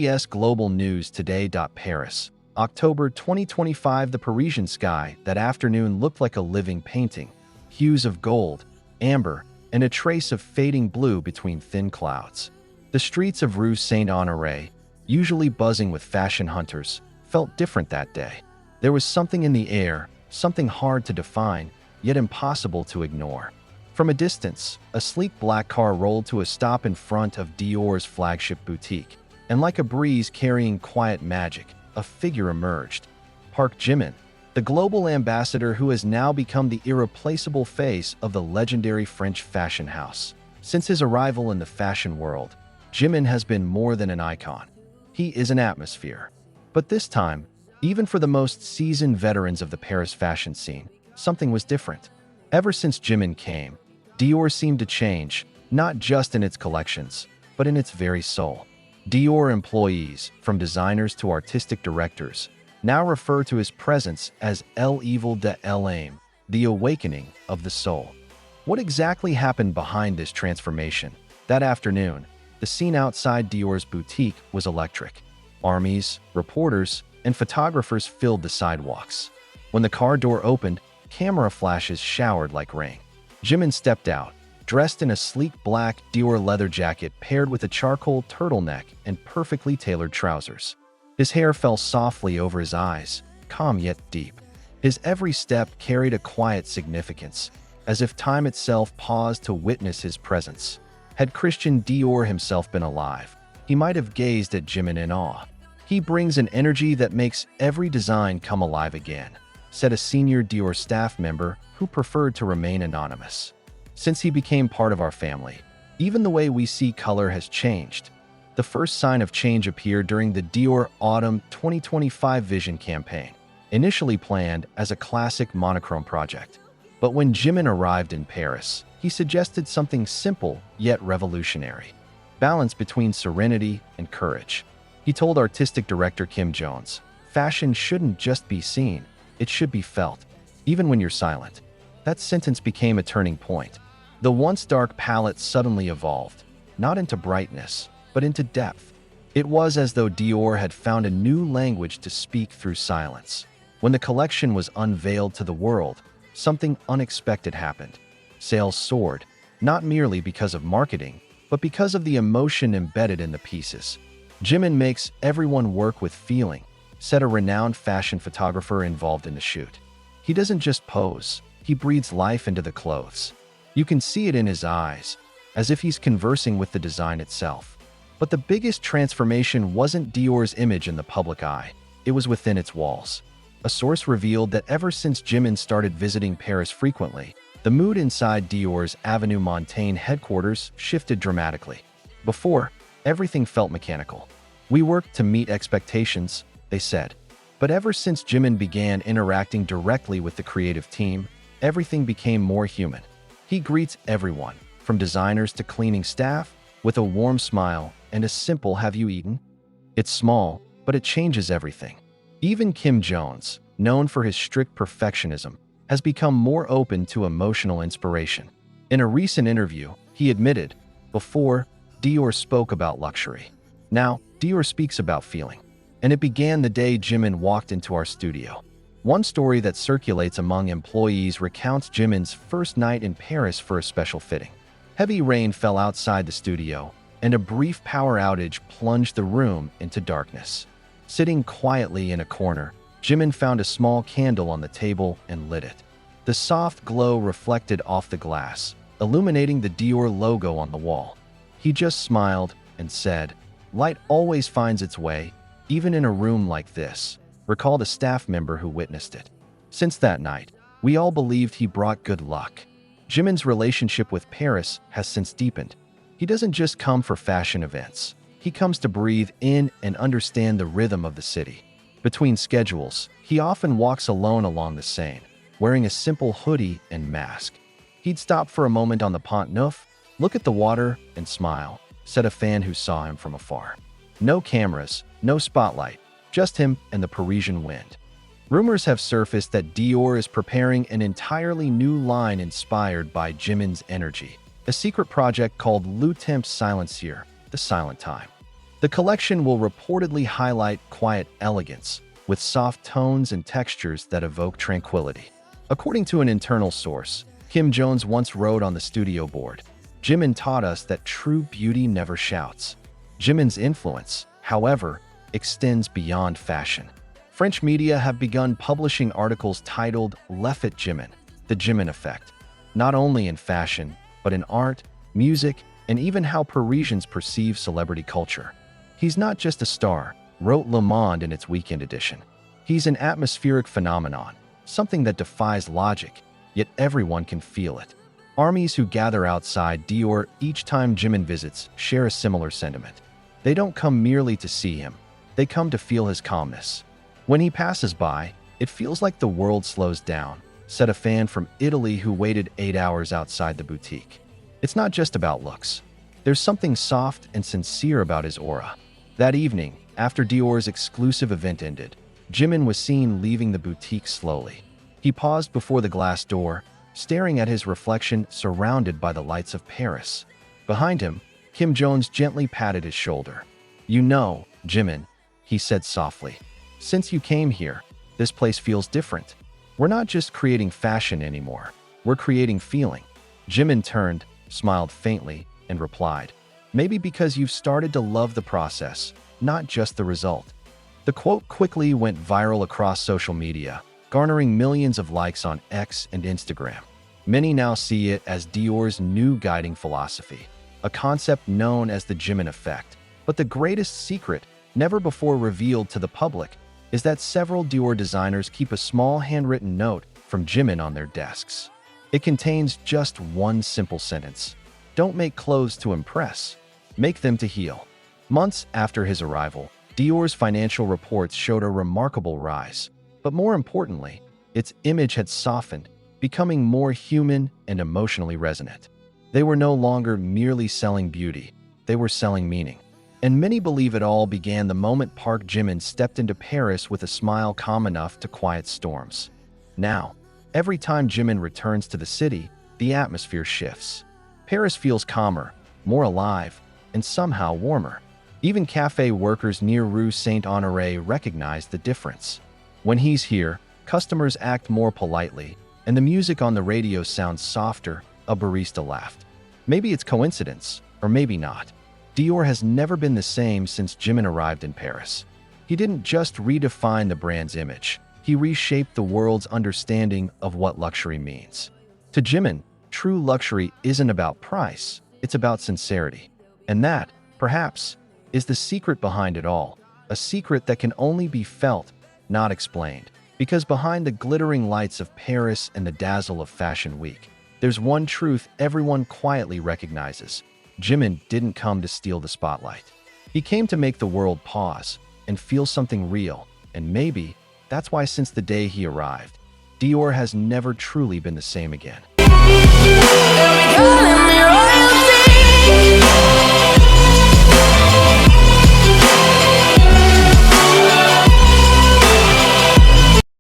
CBS Global News Today. Paris, October 2025. The Parisian sky that afternoon looked like a living painting. Hues of gold, amber, and a trace of fading blue between thin clouds. The streets of Rue Saint-Honoré, usually buzzing with fashion hunters, felt different that day. There was something in the air, something hard to define, yet impossible to ignore. From a distance, a sleek black car rolled to a stop in front of Dior's flagship boutique, and like a breeze carrying quiet magic, a figure emerged. Park Jimin, the global ambassador who has now become the irreplaceable face of the legendary French fashion house. Since his arrival in the fashion world, Jimin has been more than an icon. He is an atmosphere. But this time, even for the most seasoned veterans of the Paris fashion scene, something was different. Ever since Jimin came, Dior seemed to change, not just in its collections, but in its very soul. Dior employees, from designers to artistic directors, now refer to his presence as l'éveil de l'âme, the awakening of the soul. What exactly happened behind this transformation? That afternoon, the scene outside Dior's boutique was electric. Armies, reporters, and photographers filled the sidewalks. When the car door opened, camera flashes showered like rain. Jimin stepped out, dressed in a sleek black Dior leather jacket paired with a charcoal turtleneck and perfectly tailored trousers. His hair fell softly over his eyes, calm yet deep. His every step carried a quiet significance, as if time itself paused to witness his presence. Had Christian Dior himself been alive, he might have gazed at Jimin in awe. "He brings an energy that makes every design come alive again," said a senior Dior staff member who preferred to remain anonymous. "Since he became part of our family, even the way we see color has changed." The first sign of change appeared during the Dior Autumn 2025 Vision campaign, initially planned as a classic monochrome project. But when Jimin arrived in Paris, he suggested something simple yet revolutionary: balance between serenity and courage. He told artistic director Kim Jones, "Fashion shouldn't just be seen, it should be felt, even when you're silent." That sentence became a turning point. The once dark palette suddenly evolved, not into brightness, but into depth. It was as though Dior had found a new language to speak through silence. When the collection was unveiled to the world, something unexpected happened. Sales soared, not merely because of marketing, but because of the emotion embedded in the pieces. "Jimin makes everyone work with feeling," said a renowned fashion photographer involved in the shoot. "He doesn't just pose, he breathes life into the clothes. You can see it in his eyes, as if he's conversing with the design itself." But the biggest transformation wasn't Dior's image in the public eye, it was within its walls. A source revealed that ever since Jimin started visiting Paris frequently, the mood inside Dior's Avenue Montaigne headquarters shifted dramatically. Before, everything felt mechanical. "We worked to meet expectations," they said. But ever since Jimin began interacting directly with the creative team, everything became more human. He greets everyone, from designers to cleaning staff, with a warm smile and a simple "Have you eaten?" It's small, but it changes everything. Even Kim Jones, known for his strict perfectionism, has become more open to emotional inspiration. In a recent interview, he admitted, "Before, Dior spoke about luxury. Now, Dior speaks about feeling." And it began the day Jimin walked into our studio. One story that circulates among employees recounts Jimin's first night in Paris for a special fitting. Heavy rain fell outside the studio, and a brief power outage plunged the room into darkness. Sitting quietly in a corner, Jimin found a small candle on the table and lit it. The soft glow reflected off the glass, illuminating the Dior logo on the wall. He just smiled and said, "Light always finds its way, even in a room like this," recalled a staff member who witnessed it. Since that night, we all believed he brought good luck. Jimin's relationship with Paris has since deepened. He doesn't just come for fashion events. He comes to breathe in and understand the rhythm of the city. Between schedules, he often walks alone along the Seine, wearing a simple hoodie and mask. He'd stop for a moment on the Pont Neuf, look at the water, and smile, said a fan who saw him from afar. No cameras, no spotlight, just him and the Parisian wind. Rumors have surfaced that Dior is preparing an entirely new line inspired by Jimin's energy, a secret project called Le Temps Silencieux, the silent time. The collection will reportedly highlight quiet elegance, with soft tones and textures that evoke tranquility. According to an internal source, Kim Jones once wrote on the studio board, "Jimin taught us that true beauty never shouts." Jimin's influence, however, extends beyond fashion. French media have begun publishing articles titled L'Effet Jimin, the Jimin effect, not only in fashion, but in art, music, and even how Parisians perceive celebrity culture. "He's not just a star," wrote Le Monde in its weekend edition. "He's an atmospheric phenomenon, something that defies logic, yet everyone can feel it." Armies who gather outside Dior each time Jimin visits share a similar sentiment. They don't come merely to see him, they come to feel his calmness. When he passes by, it feels like the world slows down, said a fan from Italy who waited 8 hours outside the boutique. It's not just about looks. There's something soft and sincere about his aura. That evening, after Dior's exclusive event ended, Jimin was seen leaving the boutique slowly. He paused before the glass door, staring at his reflection surrounded by the lights of Paris. Behind him, Kim Jones gently patted his shoulder. "You know, Jimin," he said softly, "since you came here, this place feels different. We're not just creating fashion anymore, we're creating feeling." Jimin turned, smiled faintly, and replied, "Maybe because you've started to love the process, not just the result." The quote quickly went viral across social media, garnering millions of likes on X and Instagram. Many now see it as Dior's new guiding philosophy, a concept known as the Jimin effect. But the greatest secret, never before revealed to the public, is that several Dior designers keep a small handwritten note from Jimin on their desks. It contains just one simple sentence: "Don't make clothes to impress, make them to heal." Months after his arrival, Dior's financial reports showed a remarkable rise. But more importantly, its image had softened, becoming more human and emotionally resonant. They were no longer merely selling beauty, they were selling meaning. And many believe it all began the moment Park Jimin stepped into Paris with a smile calm enough to quiet storms. Now, every time Jimin returns to the city, the atmosphere shifts. Paris feels calmer, more alive, and somehow warmer. Even cafe workers near Rue Saint-Honoré recognize the difference. When he's here, customers act more politely, and the music on the radio sounds softer, a barista laughed. Maybe it's coincidence, or maybe not. Dior has never been the same since Jimin arrived in Paris. He didn't just redefine the brand's image, he reshaped the world's understanding of what luxury means. To Jimin, true luxury isn't about price, it's about sincerity. And that, perhaps, is the secret behind it all, a secret that can only be felt, not explained. Because behind the glittering lights of Paris and the dazzle of Fashion Week, there's one truth everyone quietly recognizes: Jimin didn't come to steal the spotlight. He came to make the world pause and feel something real, and maybe that's why since the day he arrived, Dior has never truly been the same again.